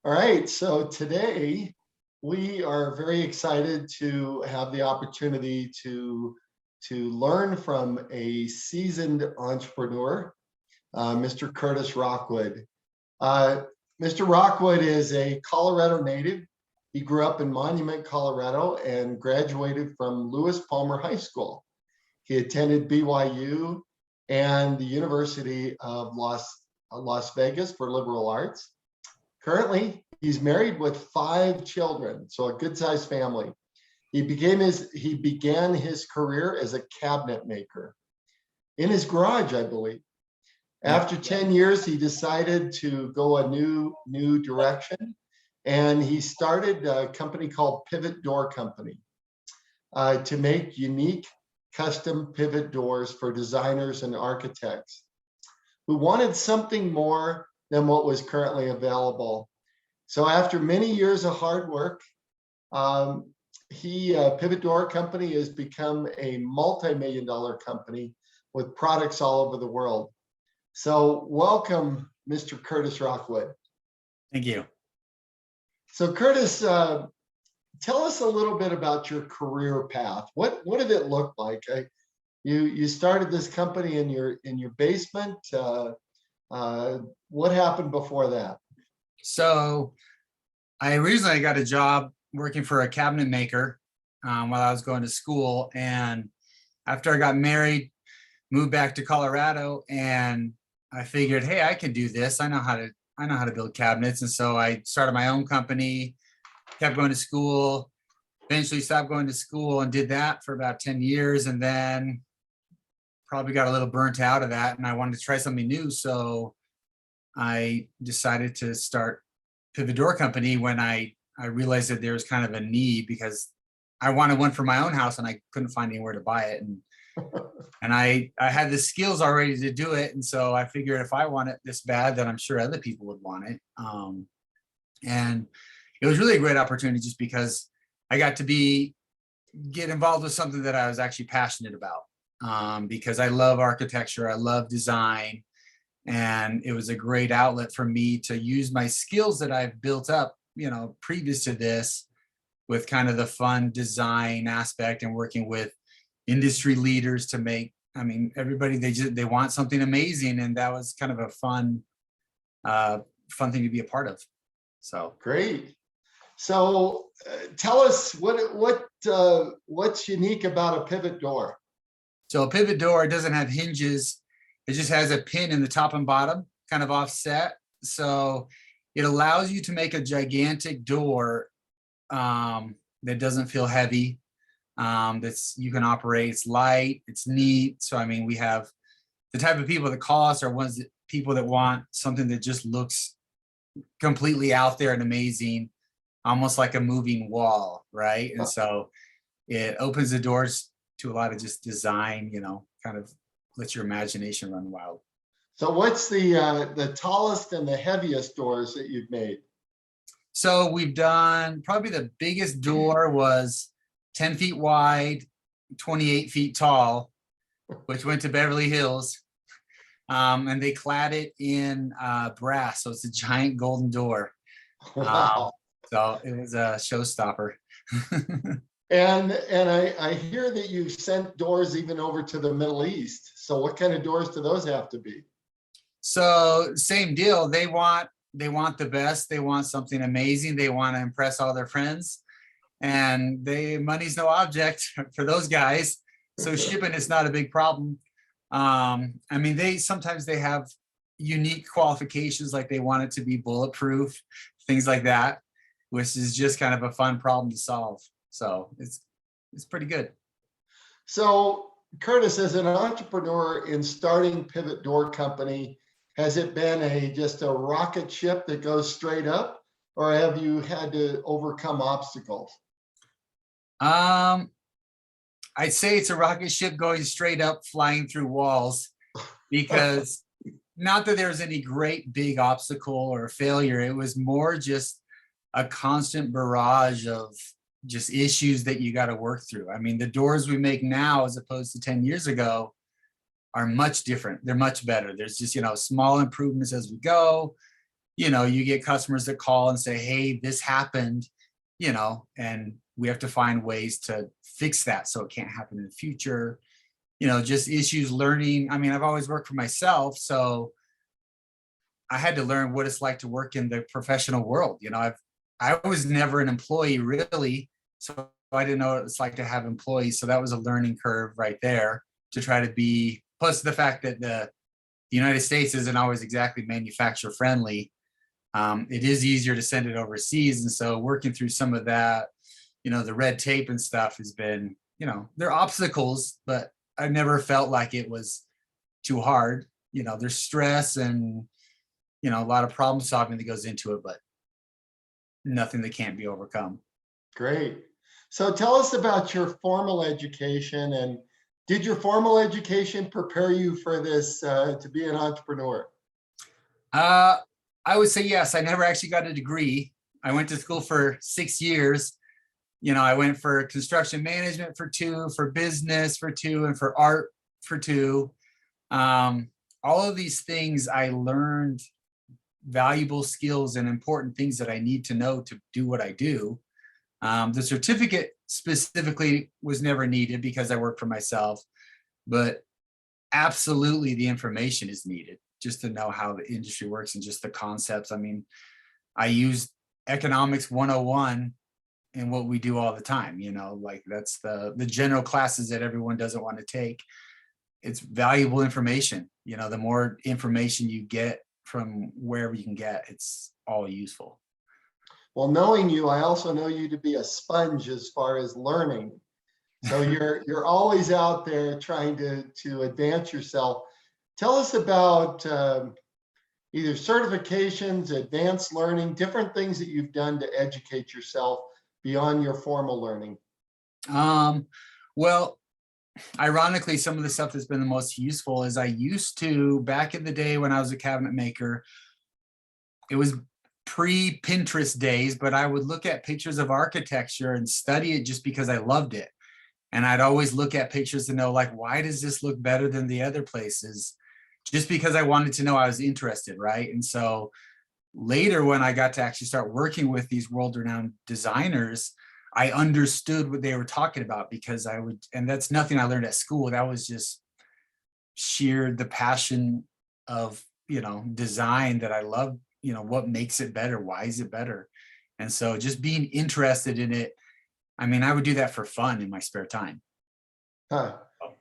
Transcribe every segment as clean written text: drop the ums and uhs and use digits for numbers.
All right, so today we are very excited to have the opportunity to learn from a seasoned entrepreneur, Mr. Curtis Rockwood. Uh, Mr. Rockwood is a Colorado native. He grew up in Monument, Colorado, and graduated from Lewis Palmer High School. He attended BYU and the University of Las Vegas for liberal arts. Currently, he's married with 5 children, so a good-sized family. He began his career as a cabinet maker in his garage, I believe. After 10 years, he decided to go a new direction, and he started a company called Pivot Door Company to make unique custom pivot doors for designers and architects who wanted something more than what was currently available. So after many years of hard work, Pivot Door Company has become a multi-million-dollar company with products all over the world. So welcome, Mr. Curtis Rockwood. Thank you. So Curtis, tell us a little bit about your career path. What did it look like? You started this company in your basement. What happened before that? So I originally got a job working for a cabinet maker while I was going to school. And after I got married, moved back to Colorado, and I figured, hey, I can do this. I know how to build cabinets. And so I started my own company, kept going to school, eventually stopped going to school and did that for about 10 years. And then probably got a little burnt out of that, and I wanted to try something new. So I decided to start Pivot Door Company when I realized that there was kind of a need, because I wanted one for my own house and I couldn't find anywhere to buy it. And I had the skills already to do it. And so I figured if I want it this bad, then I'm sure other people would want it. And it was really a great opportunity just because I got to get involved with something that I was actually passionate about. Because I love architecture, I love design, and it was a great outlet for me to use my skills that I've built up, previous to this, with kind of the fun design aspect and working with industry leaders to make, everybody, they want something amazing, and that was kind of a fun thing to be a part of. So great. So tell us what's unique about a pivot door. So a pivot door doesn't have hinges. It just has a pin in the top and bottom, kind of offset. So it allows you to make a gigantic door that doesn't feel heavy. You can operate. It's light. It's neat. So we have the type of people that call us are people that want something that just looks completely out there and amazing, almost like a moving wall, right? And so it opens the doors to a lot of just design, kind of lets your imagination run wild. So what's the tallest and the heaviest doors that you've made? So we've done, probably the biggest door was 10 feet wide, 28 feet tall, which went to Beverly Hills. And they clad it in brass. So it's a giant golden door. Wow. So it was a showstopper. And I hear that you've sent doors even over to the Middle East. So what kind of doors do those have to be? So same deal. They want the best. They want something amazing. They want to impress all their friends, and money's no object for those guys. So shipping is not a big problem. Sometimes they have unique qualifications, like they want it to be bulletproof, things like that, which is just kind of a fun problem to solve. So it's pretty good. So Curtis, as an entrepreneur in starting Pivot Door Company, has it been just a rocket ship that goes straight up, or have you had to overcome obstacles? I'd say it's a rocket ship going straight up, flying through walls, because not that there's any great big obstacle or failure. It was more just a constant barrage of just issues that you got to work through. The doors we make now, as opposed to 10 years ago, are much different. They're much better. There's just, small improvements as we go. you get customers that call and say, hey, this happened, and we have to find ways to fix that so it can't happen in the future. Just issues learning. I mean, I've always worked for myself, so I had to learn what it's like to work in the professional world. I was never an employee really, so I didn't know what it's like to have employees. So that was a learning curve right there to try to be. Plus the fact that the United States isn't always exactly manufacturer friendly. It is easier to send it overseas, and so working through some of that, the red tape and stuff has been, there are obstacles, but I never felt like it was too hard. There's stress and a lot of problem solving that goes into it, but nothing that can't be overcome. Great. So tell us about your formal education, and did your formal education prepare you for this, to be an entrepreneur? I would say yes. I never actually got a degree. I went to school for 6 years. I went for construction management for 2, for business for 2, and for art for 2. All of these things I learned valuable skills and important things that I need to know to do what I do. The certificate specifically was never needed because I work for myself, but absolutely the information is needed just to know how the industry works and just the concepts. I mean, I use economics 101 in what we do all the time, like that's the general classes that everyone doesn't want to take. It's valuable information. The more information you get from wherever you can get, it's all useful. Well, knowing you, I also know you to be a sponge as far as learning. So you're always out there trying to advance yourself. Tell us about either certifications, advanced learning, different things that you've done to educate yourself beyond your formal learning. Well, ironically, some of the stuff that's been the most useful is I used to, back in the day when I was a cabinet maker, it was pre-Pinterest days, but I would look at pictures of architecture and study it just because I loved it. And I'd always look at pictures to know, like, why does this look better than the other places? Just because I wanted to know, I was interested, right? And so later, when I got to actually start working with these world-renowned designers, I understood what they were talking about, because and that's nothing I learned at school. That was just sheer the passion of, design that I love, what makes it better? Why is it better? And so just being interested in it, I mean, I would do that for fun in my spare time. Huh.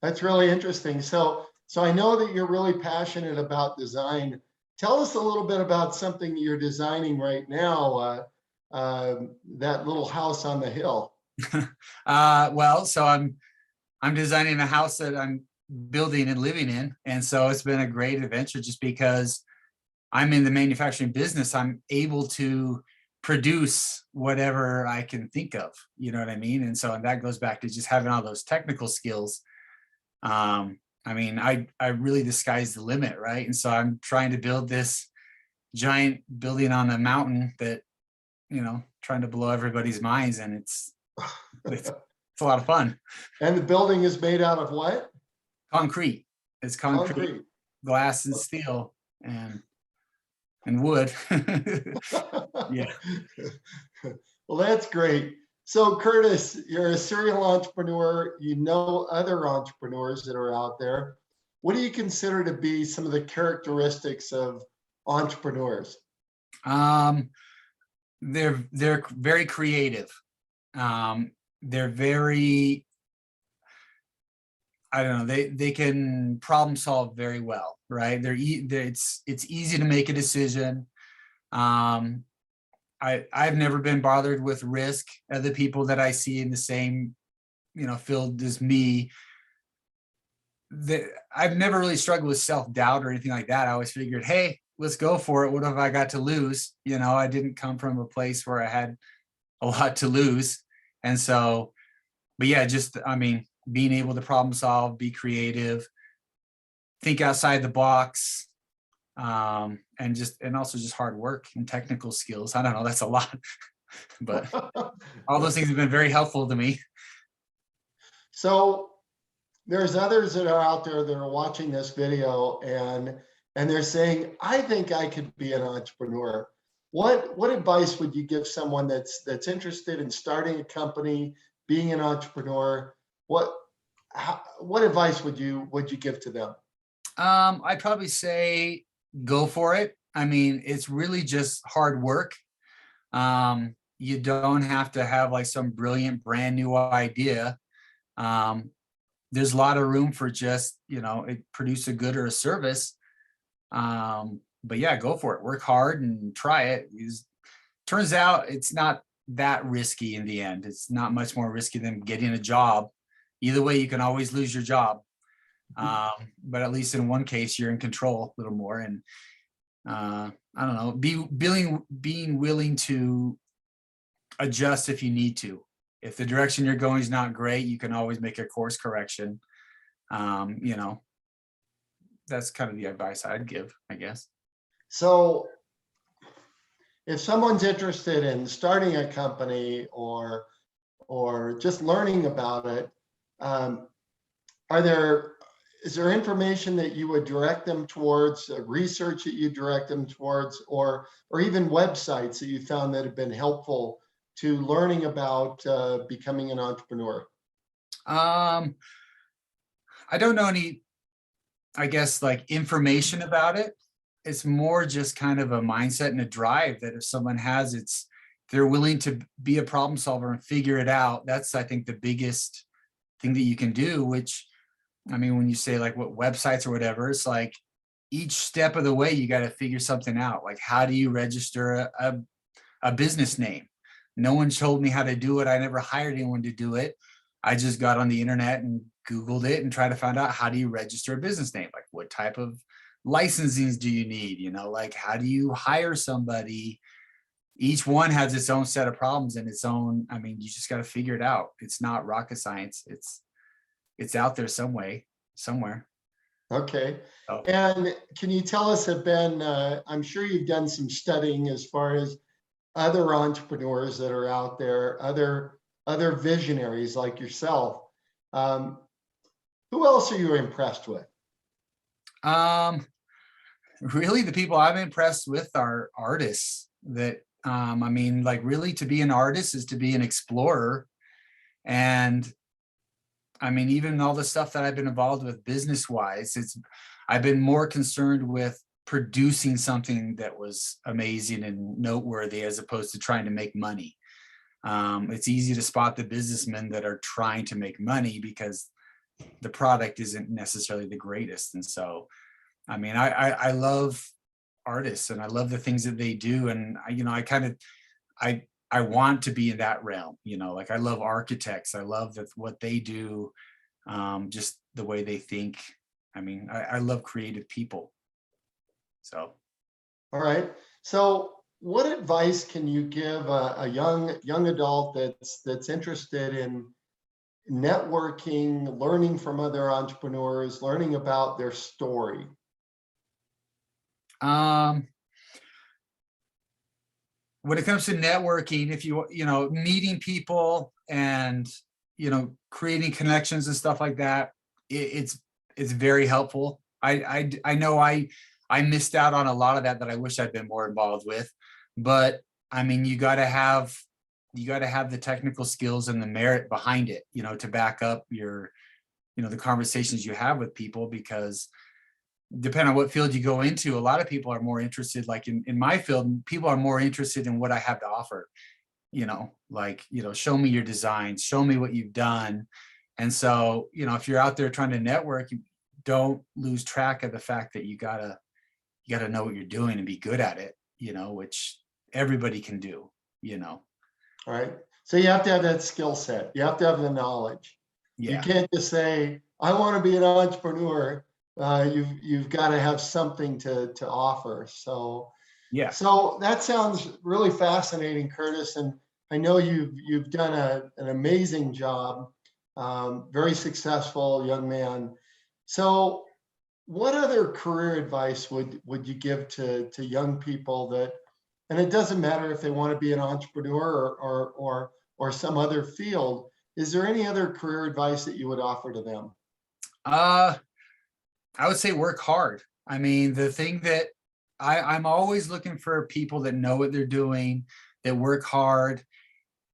That's really interesting. So I know that you're really passionate about design. Tell us a little bit about something you're designing right now, that little house on the hill. Well, so I'm designing a house that I'm building and living in. And so it's been a great adventure just because I'm in the manufacturing business. I'm able to produce whatever I can think of, you know what I mean? And so, and that goes back to just having all those technical skills. I mean, I really, the sky's the limit, right? And so I'm trying to build this giant building on a mountain that, trying to blow everybody's minds, and it's a lot of fun. And the building is made out of what? Concrete. It's concrete, glass and steel and wood. Yeah. Well, that's great. So Curtis, you're a serial entrepreneur. You know other entrepreneurs that are out there. What do you consider to be some of the characteristics of entrepreneurs? They're very creative. They're very, I don't know, they can problem solve very well, right? It's easy to make a decision. I've never been bothered with risk. Other people that I see in the same, field as me, I've never really struggled with self-doubt or anything like that. I always figured, hey, let's go for it. What have I got to lose? I didn't come from a place where I had a lot to lose. And so, but yeah, just, I mean, being able to problem solve, be creative, think outside the box, and also just hard work and technical skills. I don't know, that's a lot, but all those things have been very helpful to me. So there's others that are out there that are watching this video, and and they're saying, I think I could be an entrepreneur. What advice would you give someone that's interested in starting a company, being an entrepreneur? What advice would you give to them? I'd probably say go for it. I mean, it's really just hard work. You don't have to have like some brilliant brand new idea. Um, there's a lot of room for just, produce a good or a service. But yeah, go for it. Work hard and try it. Turns out it's not that risky in the end. It's not much more risky than getting a job. Either way, you can always lose your job. But at least in one case, you're in control a little more. And I don't know, being willing to adjust if you need to. If the direction you're going is not great, you can always make a course correction. You know, that's kind of the advice I'd give, I guess. So if someone's interested in starting a company or just learning about it, um, is there information that you would direct them towards, research that you direct them towards, or even websites that you found that have been helpful to learning about becoming an entrepreneur? I don't know any, I guess, like information about it. It's more just kind of a mindset and a drive that if someone has, they're willing to be a problem solver and figure it out. That's, I think, the biggest thing that you can do, which, I mean, when you say like what websites or whatever, it's like each step of the way, you got to figure something out. Like, how do you register a business name? No one told me how to do it. I never hired anyone to do it. I just got on the internet and Googled it and tried to find out, how do you register a business name? Like, what type of licensings do you need? Like, how do you hire somebody? Each one has its own set of problems and its own, I mean, you just got to figure it out. It's not rocket science. It's out there somewhere. Okay. Oh. And can you tell us, I'm sure you've done some studying as far as other entrepreneurs that are out there, other visionaries like yourself. Um, who else are you impressed with? Really, the people I'm impressed with are artists that, I mean, like, really, to be an artist is to be an explorer. And I mean, even all the stuff that I've been involved with business wise, I've been more concerned with producing something that was amazing and noteworthy as opposed to trying to make money. It's easy to spot the businessmen that are trying to make money because the product isn't necessarily the greatest. And so, I mean, I love artists and I love the things that they do. And I want to be in that realm, like I love architects. I love what they do, just the way they think. I mean, I love creative people. So. All right. So what advice can you give a young adult that's interested in networking, learning from other entrepreneurs, learning about their story? When it comes to networking, if meeting people and, creating connections and stuff like that, it's very helpful. I know I missed out on a lot of that I wish I'd been more involved with, but I mean, you got to have the technical skills and the merit behind it, to back up your, the conversations you have with people, because depending on what field you go into, a lot of people are more interested, like in my field, people are more interested in what I have to offer, show me your designs, show me what you've done. And so, if you're out there trying to network, you don't lose track of the fact that you gotta know what you're doing and be good at it, which everybody can do. All right. So you have to have that skill set. You have to have the knowledge. Yeah. You can't just say, I want to be an entrepreneur. You've got to have something to offer. So yeah. So that sounds really fascinating, Curtis. And I know you've done an amazing job. Very successful young man. So what other career advice would you give to young people that, and it doesn't matter if they want to be an entrepreneur or some other field, is there any other career advice that you would offer to them? I would say work hard. I mean, the thing that I'm always looking for people that know what they're doing, that work hard.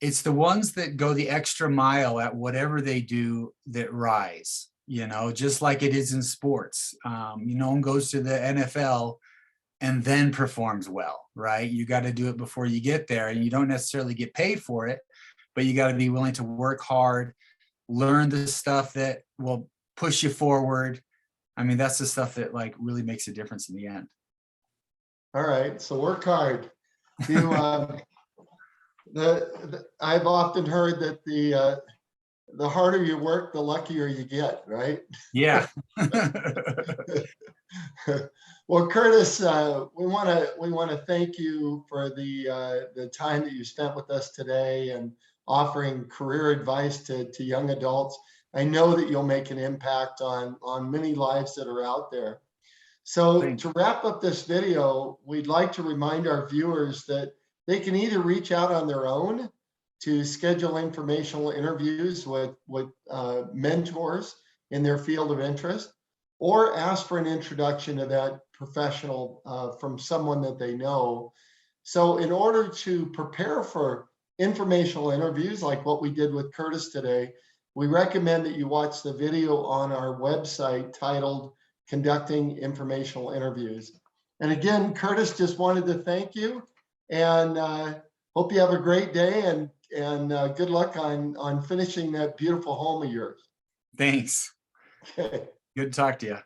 It's the ones that go the extra mile at whatever they do that rise, just like it is in sports. No one goes to the NFL and then performs well, right? You got to do it before you get there, and you don't necessarily get paid for it, but you got to be willing to work hard, learn the stuff that will push you forward. I mean, that's the stuff that like really makes a difference in the end. All right, so work hard. You, I've often heard that the harder you work, the luckier you get, right? Yeah. Well, Curtis, we want to thank you for the time that you spent with us today and offering career advice to young adults. I know that you'll make an impact on many lives that are out there. So Thanks. to wrap up this video, we'd like to remind our viewers that they can either reach out on their own to schedule informational interviews with mentors in their field of interest, or ask for an introduction to that professional from someone that they know. So in order to prepare for informational interviews like what we did with Curtis today, we recommend that you watch the video on our website titled Conducting Informational Interviews. And again, Curtis, just wanted to thank you, and hope you have a great day, and good luck on finishing that beautiful home of yours. Thanks. Okay. Good to talk to you.